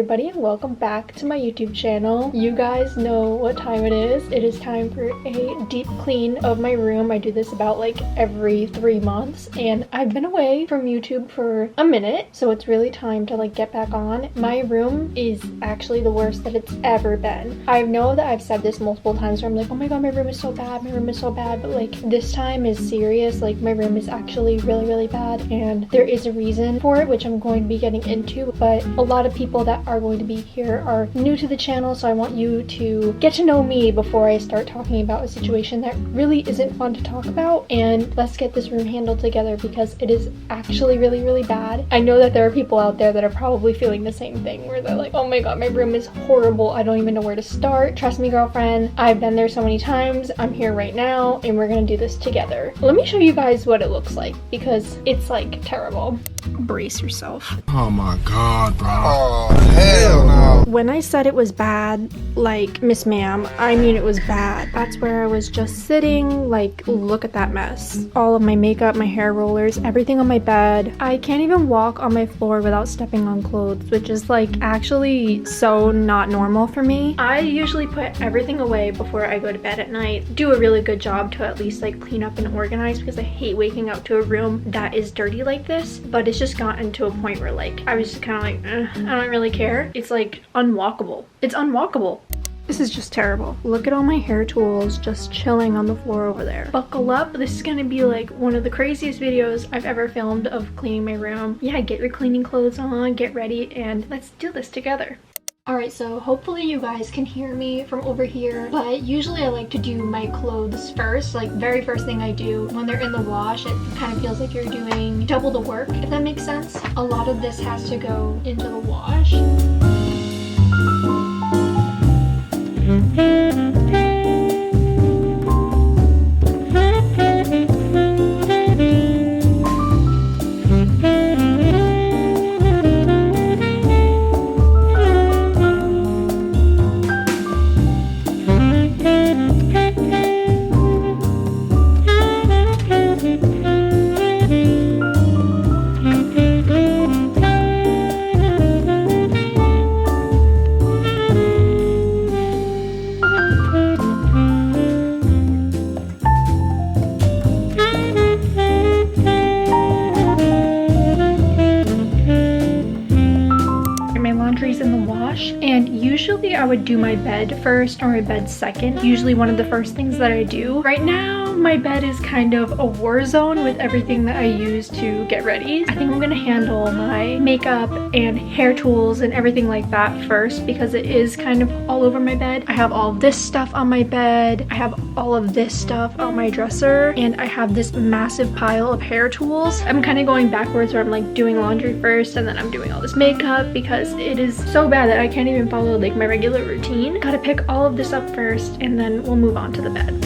everybody, and welcome back to my YouTube channel. You guys know what time it is. It is time for a deep clean of my room. I do this about like every 3 months, and I've been away from YouTube for a minute, so it's really time to like get back on. My room is actually the worst that it's ever been. I know that I've said this multiple times where I'm like, oh my god, my room is so bad, my room is so bad, but like this time is serious. Like my room is actually really bad, and there is a reason for it, which I'm going to be getting into. But a lot of people that are going to be here are new to the channel, so I want you to get to know me before I start talking about a situation that really isn't fun to talk about. And let's get this room handled together because it is actually really bad. I know that there are people out there that are probably feeling the same thing where they're like, oh my god, my room is horrible, I don't even know where to start. Trust me, girlfriend, I've been there so many times. I'm here right now and we're gonna do this together. Let me show you guys what it looks like because it's like terrible. Brace yourself. Oh my god, bro. Oh, hell no. When I said it was bad, like, Miss Ma'am, I mean it was bad. That's where I was just sitting, like, look at that mess. All of my makeup, my hair rollers, everything on my bed. I can't even walk on my floor without stepping on clothes, which is like actually so not normal for me. I usually put everything away before I go to bed at night. Do a really good job to at least like clean up and organize because I hate waking up to a room that is dirty like this. But it's just gotten to a point where like I was just kind of like, I don't really care. It's like unwalkable. It's unwalkable. This is just terrible. Look at all my hair tools just chilling on the floor over there. Buckle up. This is gonna be like one of the craziest videos I've ever filmed of cleaning my room. Yeah, get your cleaning clothes on, get ready, and let's do this together. Alright, so hopefully you guys can hear me from over here, but usually I like to do my clothes first, like very first thing I do. When they're in the wash, it kind of feels like you're doing double the work, if that makes sense. A lot of this has to go into the wash. In the wash, and usually I would do my bed first or my bed second. Usually one of the first things that I do. Right now my bed is kind of a war zone with everything that I use to get ready. I think I'm gonna handle my makeup and hair tools and everything like that first because it is kind of all over my bed. I have all this stuff on my bed, I have all of this stuff on my dresser, and I have this massive pile of hair tools. I'm kind of going backwards where I'm like doing laundry first and then I'm doing all this makeup because it is so bad that I can't even follow like my regular routine. Gotta pick all of this up first and then we'll move on to the bed.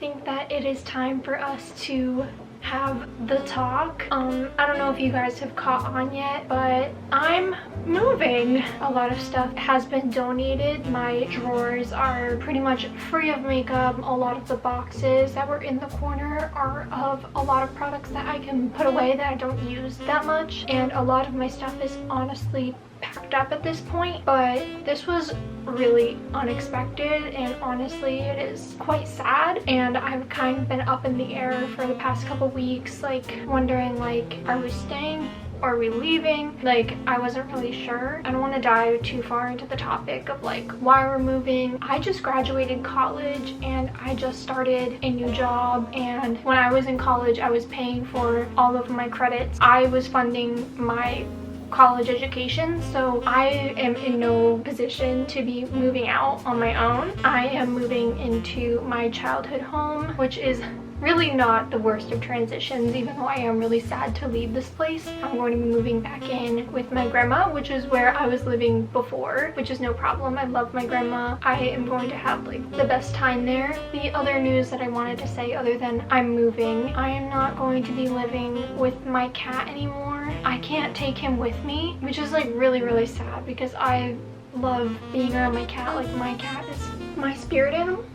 think that it is time for us to have the talk. I don't know if you guys have caught on yet, but I'm moving. A lot of stuff has been donated. My drawers are pretty much free of makeup. A lot of the boxes that were in the corner are of a lot of products that I can put away that I don't use that much, and a lot of my stuff is honestly packed up at this point. But this was really unexpected, and honestly it is quite sad, and I've kind of been up in the air for the past couple weeks, like wondering, like, are we staying? Are we leaving? Like, I wasn't really sure. I don't want to dive too far into the topic of like why we're moving. I just graduated college and I just started a new job, and when I was in college I was paying for all of my credits. I was funding my college education, so I am in no position to be moving out on my own. I am moving into my childhood home, which is really not the worst of transitions, even though I am really sad to leave this place. I'm going to be moving back in with my grandma, which is where I was living before, which is no problem. I love my grandma. I am going to have like the best time there. The other news that I wanted to say, other than I'm moving, I am not going to be living with my cat anymore. I can't take him with me, which is like really sad, because I love being around my cat. Like, my cat is my spirit animal.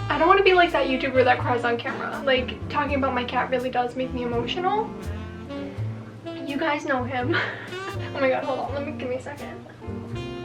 I don't want to be like that YouTuber that cries on camera. Like, talking about my cat really does make me emotional. You guys know him. Oh my god, hold on, give me a second.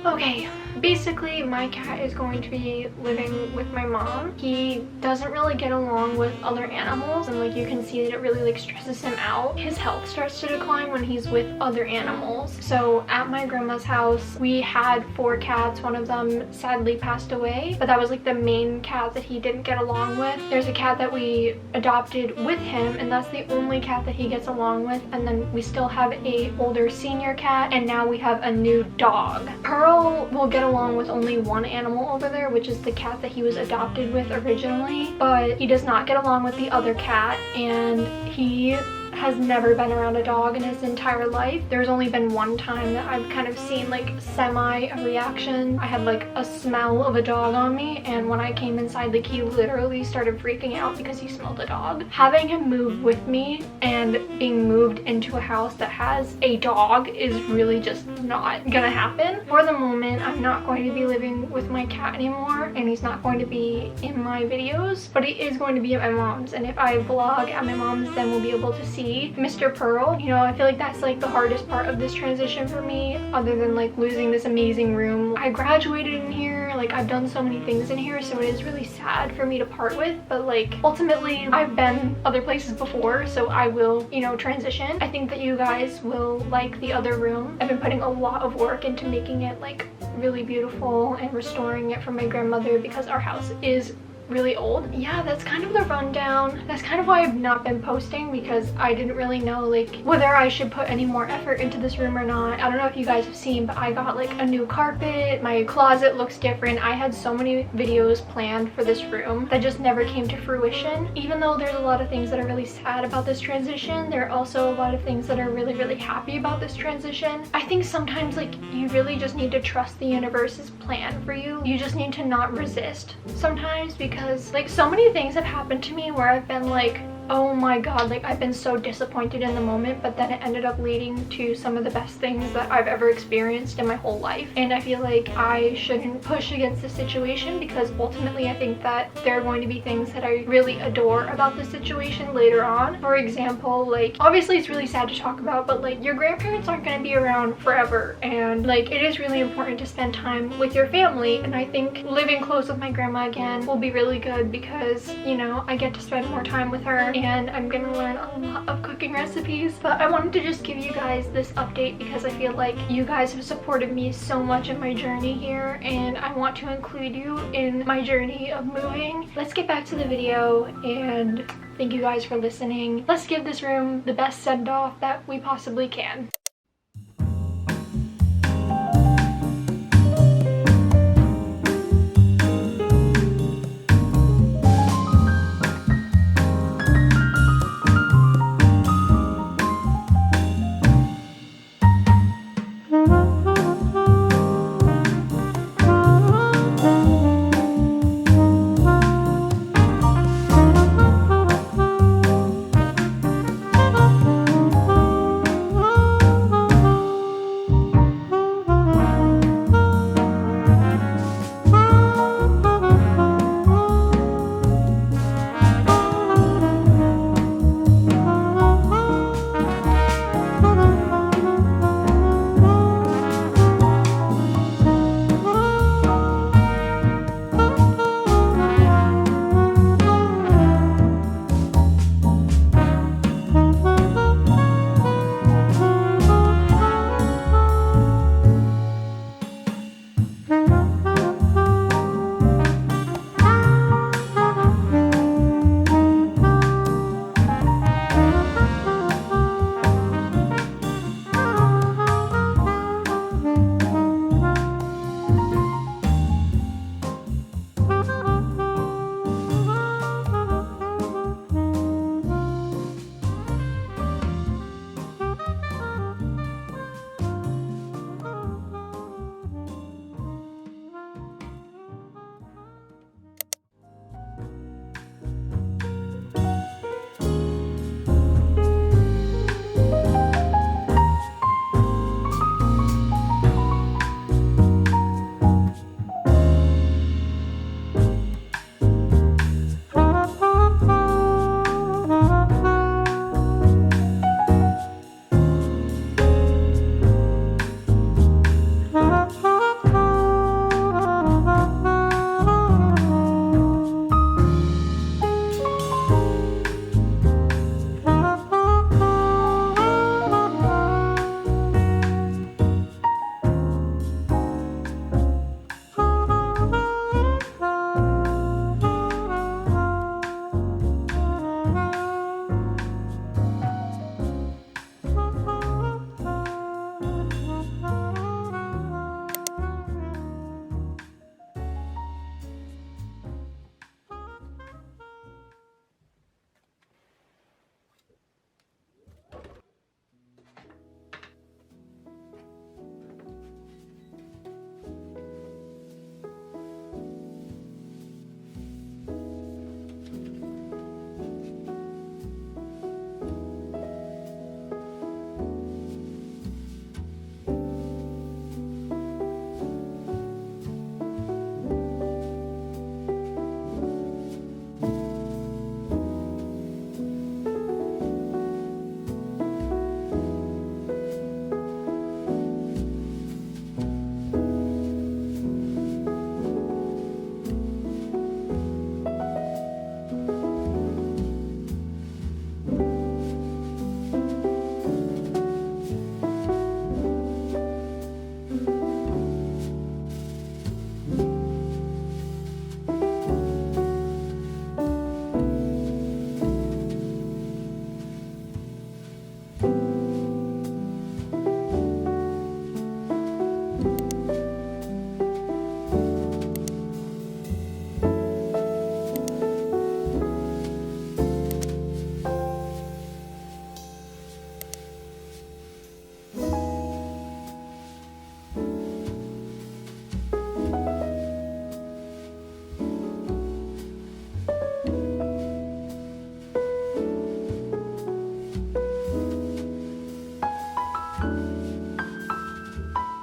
Okay, basically my cat is going to be living with my mom. He doesn't really get along with other animals, and like you can see that it really like stresses him out. His health starts to decline when he's with other animals. So at my grandma's house we had 4 cats. One of them sadly passed away, but that was like the main cat that he didn't get along with. There's a cat that we adopted with him, and that's the only cat that he gets along with. And then we still have a older senior cat, and now we have a new dog. Pearl will get along with only one animal over there, which is the cat that he was adopted with originally, but he does not get along with the other cat, and he has never been around a dog in his entire life. There's only been one time that I've kind of seen like a reaction. I had like a smell of a dog on me, and when I came inside, like he literally started freaking out because he smelled a dog. Having him move with me and being moved into a house that has a dog is really just not gonna happen. For the moment, I'm not going to be living with my cat anymore, and he's not going to be in my videos, but he is going to be at my mom's, and if I vlog at my mom's, then we'll be able to see Mr. Pearl. You know, I feel like that's like the hardest part of this transition for me, other than like losing this amazing room. I graduated in here, like I've done so many things in here, so it is really sad for me to part with, but like ultimately I've been other places before, so I will, you know, transition. I think that you guys will like the other room. I've been putting a lot of work into making it like really beautiful and restoring it for my grandmother, because our house is really old. Yeah, that's kind of the rundown. That's kind of why I've not been posting, because I didn't really know like whether I should put any more effort into this room or not. I don't know if you guys have seen, but I got like a new carpet. My closet looks different. I had so many videos planned for this room that just never came to fruition. Even though there's a lot of things that are really sad about this transition, there are also a lot of things that are really happy about this transition. I think sometimes like you really just need to trust the universe's plan for you. You just need to not resist sometimes, because like so many things have happened to me where I've been like, oh my god, like I've been so disappointed in the moment, but then it ended up leading to some of the best things that I've ever experienced in my whole life. And I feel like I shouldn't push against the situation, because ultimately I think that there are going to be things that I really adore about the situation later on. For example, like obviously it's really sad to talk about, but like your grandparents aren't going to be around forever, and like it is really important to spend time with your family. And I think living close with my grandma again will be really good, because you know, I get to spend more time with her, and I'm gonna learn a lot of cooking recipes. But I wanted to just give you guys this update because I feel like you guys have supported me so much in my journey here, and I want to include you in my journey of moving. Let's get back to the video, and thank you guys for listening. Let's give this room the best send-off that we possibly can.